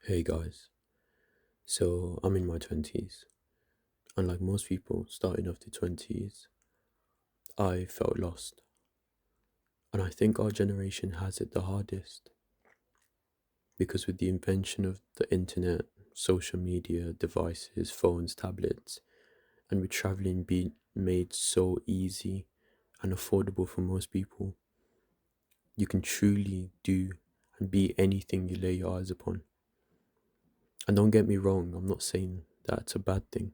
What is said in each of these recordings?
Hey guys, so I'm in my 20s, and like most people starting off the 20s, I felt lost. And I think our generation has it the hardest because with the invention of the internet, social media, devices, phones, tablets, and with traveling being made so easy and affordable for most people, you can truly do and be anything you lay your eyes upon. And don't get me wrong, I'm not saying that's a bad thing.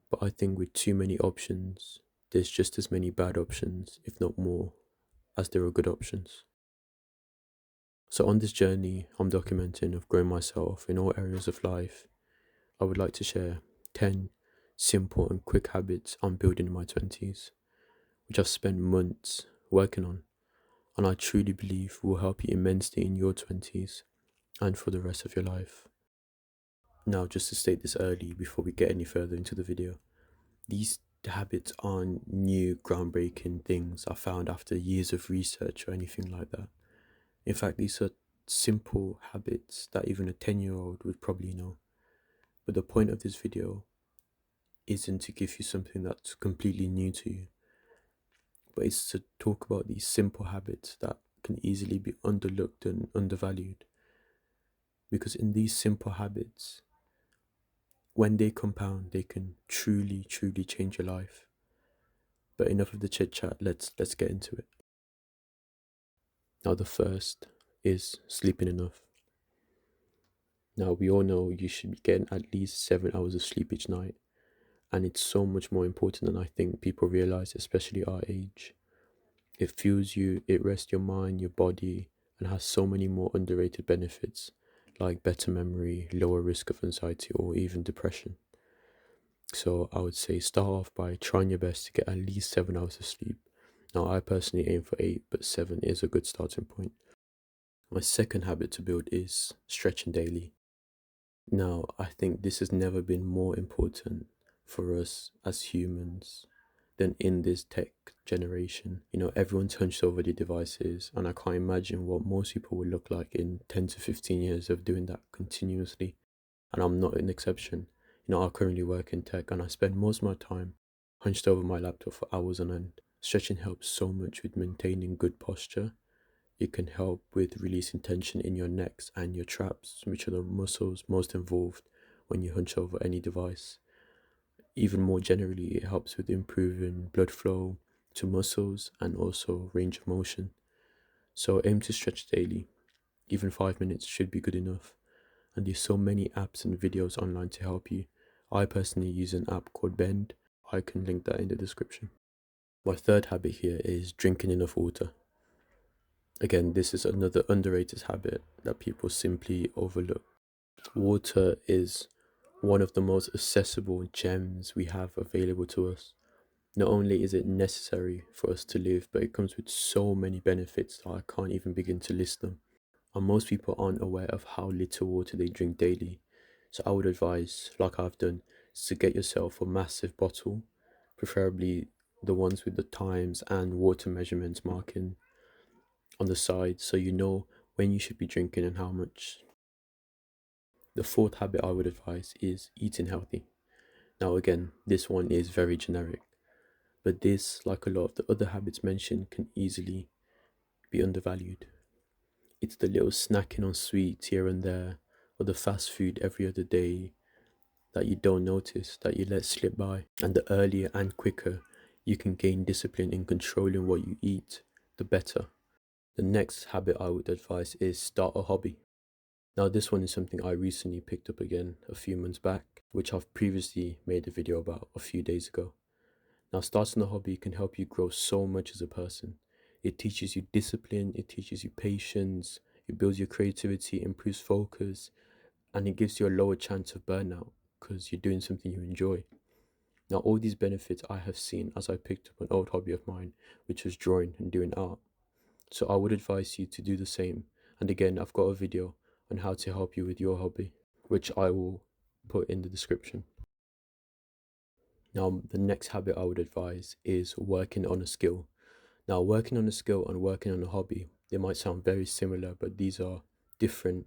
But I think with too many options, there's just as many bad options, if not more, as there are good options. So on this journey I'm documenting of growing myself in all areas of life, I would like to share 10 simple and quick habits I'm building in my 20s, which I've spent months working on, and I truly believe will help you immensely in your 20s and for the rest of your life. Now, just to state this early before we get any further into the video, these habits aren't new, groundbreaking things I found after years of research or anything like that. In fact, these are simple habits that even a 10-year-old would probably know. But the point of this video isn't to give you something that's completely new to you, but it's to talk about these simple habits that can easily be underlooked and undervalued. Because in these simple habits, when they compound, they can truly, truly change your life. But enough of the chit chat, let's get into it. Now, the first is sleeping enough. Now, we all know you should be getting at least 7 hours of sleep each night, and it's so much more important than I think people realize, especially our age. It fuels you, it rests your mind, your body, and has so many more underrated benefits like better memory, lower risk of anxiety, or even depression. So, I would say start off by trying your best to get at least 7 hours of sleep. Now, I personally aim for 8, but 7 is a good starting point. My second habit to build is stretching daily. Now, I think this has never been more important for us as humans than in this tech generation. Everyone's hunched over their devices, and I can't imagine what most people will look like in 10 to 15 years of doing that continuously. And I'm not an exception. I currently work in tech, and I spend most of my time hunched over my laptop for hours on end. Stretching helps so much with maintaining good posture. It can help with releasing tension in your necks and your traps, which are the muscles most involved when you hunch over any device. Even more generally, it helps with improving blood flow to muscles and also range of motion. So aim to stretch daily. Even 5 minutes should be good enough. And there's so many apps and videos online to help you. I personally use an app called Bend. I can link that in the description. My third habit here is drinking enough water. Again, this is another underrated habit that people simply overlook. Water is one of the most accessible gems we have available to us. Not only is it necessary for us to live, but it comes with so many benefits that I can't even begin to list them. And most people aren't aware of how little water they drink daily. So I would advise, like I've done, is to get yourself a massive bottle, preferably the ones with the times and water measurements marking on the side so you know when you should be drinking and how much. The fourth habit I would advise is eating healthy. Now, again, this one is very generic, but this, like a lot of the other habits mentioned, can easily be undervalued. It's the little snacking on sweets here and there, or the fast food every other day that you don't notice, that you let slip by. And the earlier and quicker you can gain discipline in controlling what you eat, the better. The next habit I would advise is start a hobby. Now, this one is something I recently picked up again a few months back, which I've previously made a video about a few days ago. Now, starting a hobby can help you grow so much as a person. It teaches you discipline, it teaches you patience, it builds your creativity, improves focus, and it gives you a lower chance of burnout because you're doing something you enjoy. Now, all these benefits I have seen as I picked up an old hobby of mine, which was drawing and doing art. So I would advise you to do the same. And again, I've got a video on how to help you with your hobby, which I will put in the description. Now, the next habit I would advise is working on a skill. Now, working on a skill and working on a hobby, they might sound very similar, but these are different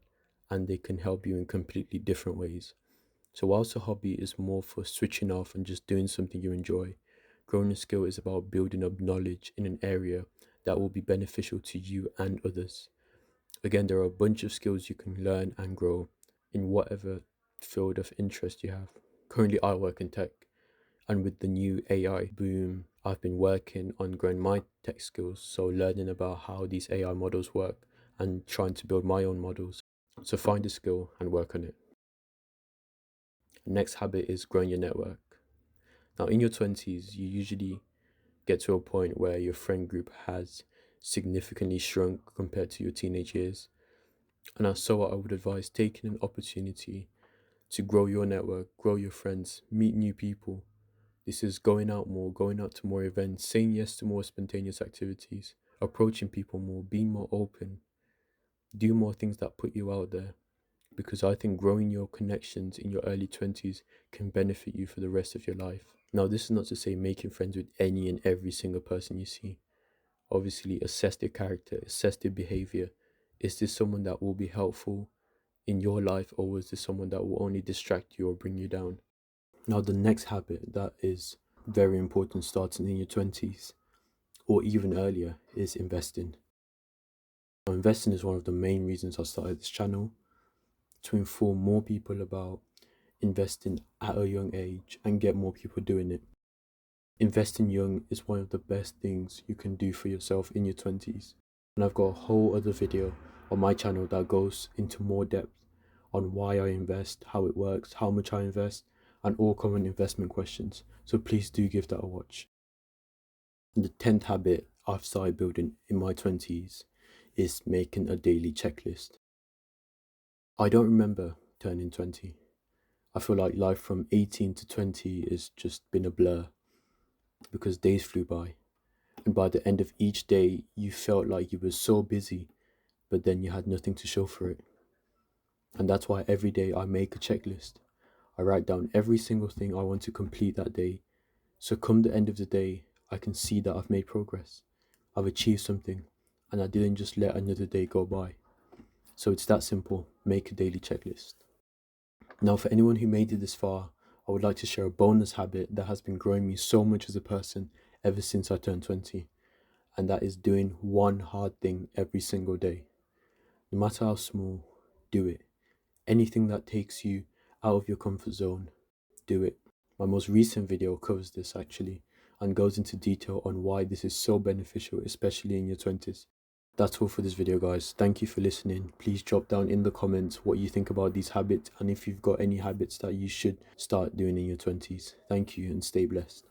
and they can help you in completely different ways. So, whilst a hobby is more for switching off and just doing something you enjoy, growing a skill is about building up knowledge in an area that will be beneficial to you and others. Again, there are a bunch of skills you can learn and grow in whatever field of interest you have. Currently, I work in tech, and with the new AI boom, I've been working on growing my tech skills. So, learning about how these AI models work and trying to build my own models. So, find a skill and work on it. Next habit is growing your network. Now, in your 20s, you usually get to a point where your friend group has significantly shrunk compared to your teenage years. And so I would advise taking an opportunity to grow your network, grow your friends, meet new people. This is going out more, going out to more events, saying yes to more spontaneous activities, approaching people more, being more open, do more things that put you out there. Because I think growing your connections in your early 20s can benefit you for the rest of your life. Now, this is not to say making friends with any and every single person you see. Obviously, assess their character, assess their behavior. Is this someone that will be helpful in your life, or is this someone that will only distract you or bring you down? Now, the next habit that is very important starting in your 20s or even earlier is investing. Now, investing is one of the main reasons I started this channel, to inform more people about investing at a young age and get more people doing it. Investing young is one of the best things you can do for yourself in your 20s. And I've got a whole other video on my channel that goes into more depth on why I invest, how it works, how much I invest, and all common investment questions. So please do give that a watch. And the 10th habit I've started building in my 20s is making a daily checklist. I don't remember turning 20. I feel like life from 18 to 20 has just been a blur because days flew by. And by the end of each day, you felt like you were so busy, but then you had nothing to show for it. And that's why every day I make a checklist. I write down every single thing I want to complete that day. So come the end of the day, I can see that I've made progress. I've achieved something, and I didn't just let another day go by. So it's that simple. Make a daily checklist. Now, for anyone who made it this far, I would like to share a bonus habit that has been growing me so much as a person ever since I turned 20. And that is doing one hard thing every single day. No matter how small, do it. Anything that takes you out of your comfort zone, do it. My most recent video covers this actually and goes into detail on why this is so beneficial, especially in your 20s. That's all for this video, guys. Thank you for listening. Please drop down in the comments what you think about these habits and if you've got any habits that you should start doing in your 20s. Thank you and stay blessed.